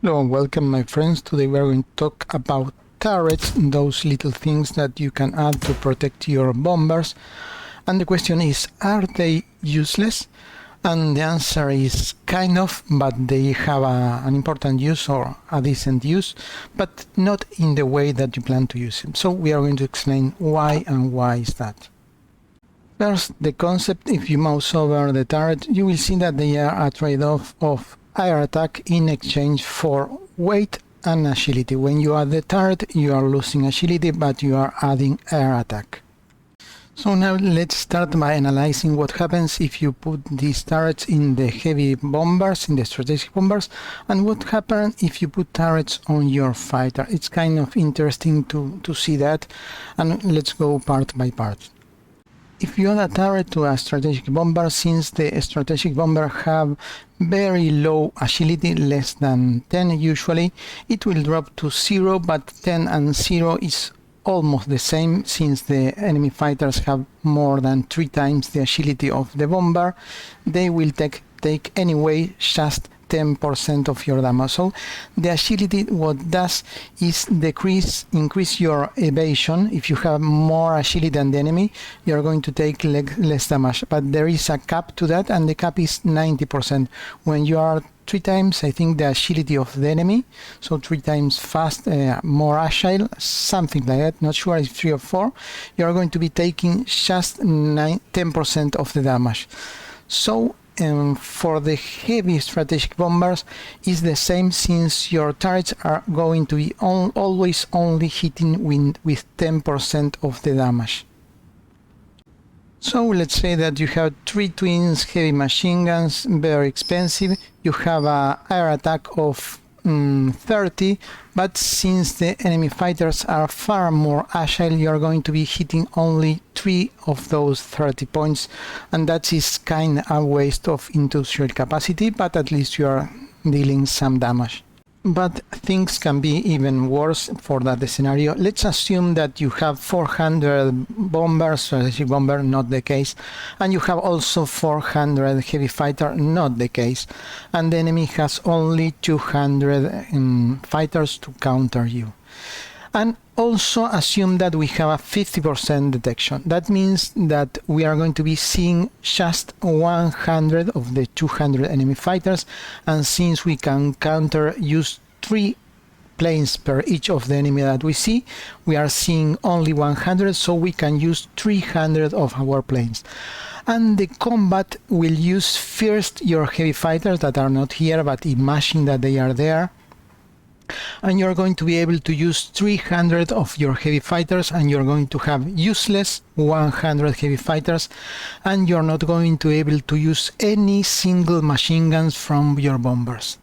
Hello and welcome, my friends. Today we are going to talk about turrets, those little things that you can add to protect your bombers. And the question is, are they useless? And the answer is kind of, but they have an important use or a decent use, but not in the way that you plan to use them. So we are going to explain why and why is that. First, the concept: if you mouse over the turret, you will see that they are a trade-off of air attack in exchange for weight and agility. When you add the turret, you are losing agility, but you are adding air attack. So now let's start by analyzing what happens if you put these turrets in the heavy bombers, in the strategic bombers, and what happens if you put turrets on your fighter. It's kind of interesting to see that, and let's go part by part. If you add a turret to a strategic bomber, since the strategic bomber have very low agility, less than 10 usually, it will drop to 0, but 10 and 0 is almost the same, since the enemy fighters have more than 3 times the agility of the bomber. They will take anyway just 10% of your damage. So the agility, what does is increase your evasion. If you have more agility than the enemy, you're going to take less damage, but there is a cap to that, and the cap is 90%. When you are 3 times, I think, the agility of the enemy, so 3 times fast, more agile, something like that, not sure if 3 or 4, you're going to be taking just 10% of the damage. So for the heavy strategic bombers is the same, since your turrets are going to be always only hitting with 10% of the damage. So let's say that you have 3 twins heavy machine guns, very expensive. You have a air attack of 30, but since the enemy fighters are far more agile, you're going to be hitting only 3 of those 30 points, and that is kind of a waste of industrial capacity, but at least you are dealing some damage. But things can be even worse for that scenario. Let's assume that you have 400 bombers, strategic bomber, not the case, and you have also 400 heavy fighter, not the case, and the enemy has only 200 fighters to counter you. And also assume that we have a 50% detection. That means that we are going to be seeing just 100 of the 200 enemy fighters, and since we can use 3 planes per each of the enemy that we see, we are seeing only 100, so we can use 300 of our planes. And the combat will use first your heavy fighters that are not here, but imagine that they are there. And you're going to be able to use 300 of your heavy fighters, and you're going to have useless 100 heavy fighters, and you're not going to be able to use any single machine guns from your bombers.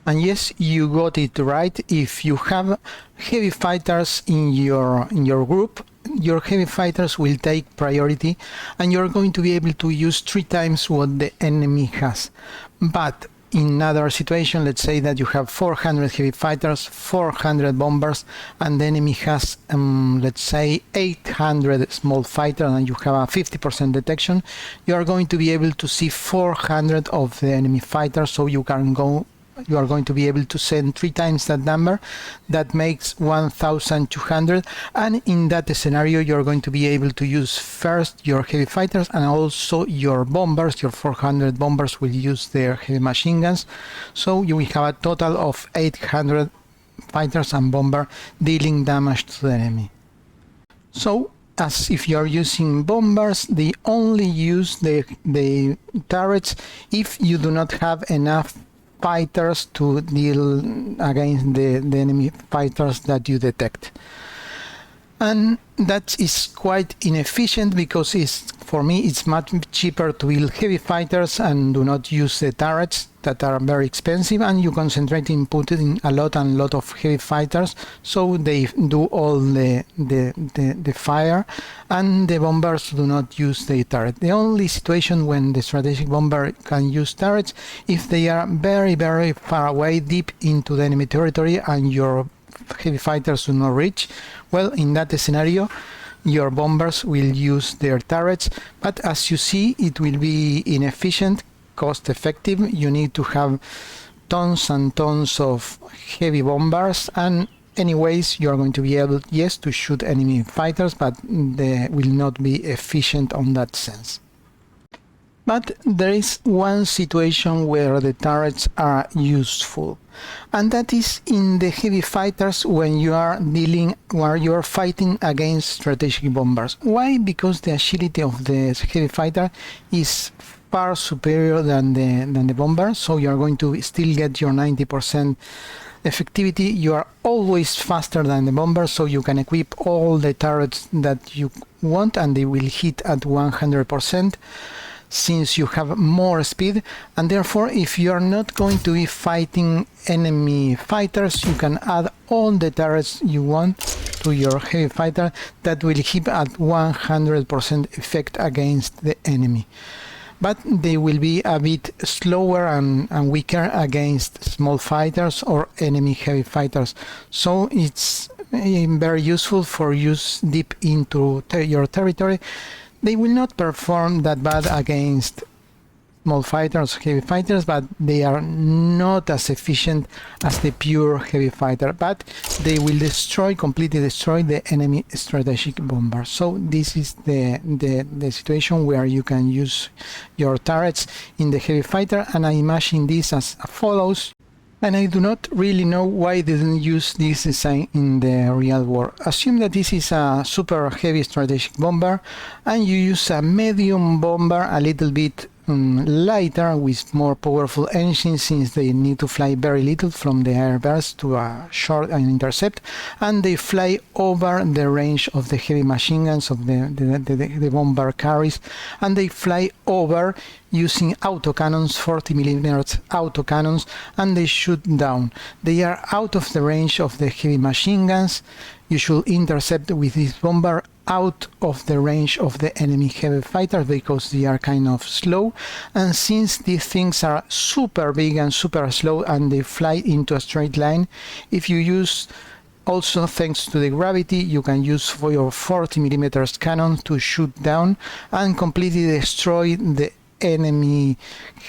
And yes, you got it right. If you have heavy fighters in your group, your heavy fighters will take priority, and you're going to be able to use 3 times what the enemy has. But in another situation, let's say that you have 400 heavy fighters, 400 bombers, and the enemy has, let's say, 800 small fighters, and you have a 50% detection. You are going to be able to see 400 of the enemy fighters, so you are going to be able to send 3 times that number. That makes 1,200, and in that scenario you're going to be able to use first your heavy fighters, and also your bombers. Your 400 bombers will use their heavy machine guns, so you will have a total of 800 fighters and bomber dealing damage to the enemy. So as if you are using bombers, they only use the turrets if you do not have enough fighters to deal against the enemy fighters that you detect. And that is quite inefficient, because for me it's much cheaper to build heavy fighters and do not use the turrets that are very expensive, and you concentrate in putting a lot of heavy fighters, so they do all the fire, and the bombers do not use the turret. The only situation when the strategic bomber can use turrets if they are very far away, deep into the enemy territory, and your heavy fighters do not reach. Well, in that scenario your bombers will use their turrets, but as you see, it will be inefficient, cost effective. You need to have tons and tons of heavy bombers, and anyways you are going to be able, yes, to shoot enemy fighters, but they will not be efficient on that sense. But there is one situation where the turrets are useful, and that is in the heavy fighters when you are fighting against strategic bombers. Why? Because the agility of the heavy fighter is far superior than the bomber, so you are going to still get your 90% effectivity. You are always faster than the bomber, so you can equip all the turrets that you want and they will hit at 100%. Since you have more speed, and therefore if you are not going to be fighting enemy fighters, you can add all the turrets you want to your heavy fighter that will hit at 100% effect against the enemy. But they will be a bit slower and weaker against small fighters or enemy heavy fighters, so it's very useful for use deep into your territory. They will not perform that bad against small fighters, heavy fighters, but they are not as efficient as the pure heavy fighter, but they will completely destroy the enemy strategic bomber. So this is the situation where you can use your turrets in the heavy fighter, and I imagine this as follows. And I do not really know why they didn't use this design in the real world. Assume that this is a super heavy strategic bomber and you use a medium bomber, a little bit lighter with more powerful engines, since they need to fly very little from the air burst to a short and intercept, and they fly over the range of the heavy machine guns of the bomber carries, and they fly over using autocannons, 40mm autocannons, and they shoot down. They are out of the range of the heavy machine guns. You should intercept with this bomber out of the range of the enemy heavy fighter because they are kind of slow, and since these things are super big and super slow and they fly into a straight line, if you use also, thanks to the gravity, you can use for your 40mm cannon to shoot down and completely destroy the enemy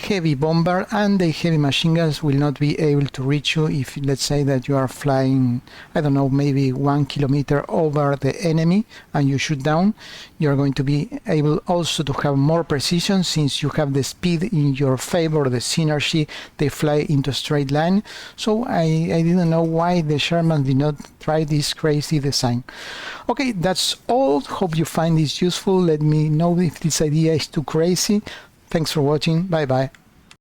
heavy bomber, and the heavy machine guns will not be able to reach you if, let's say, that you are flying, I don't know, maybe 1 kilometer over the enemy and you shoot down. You're going to be able also to have more precision, since you have the speed in your favor, the synergy, they fly into a straight line. So I didn't know why the Shermans did not try this crazy design. Okay, that's all. Hope you find this useful. Let me know if this idea is too crazy. Thanks for watching. Bye bye.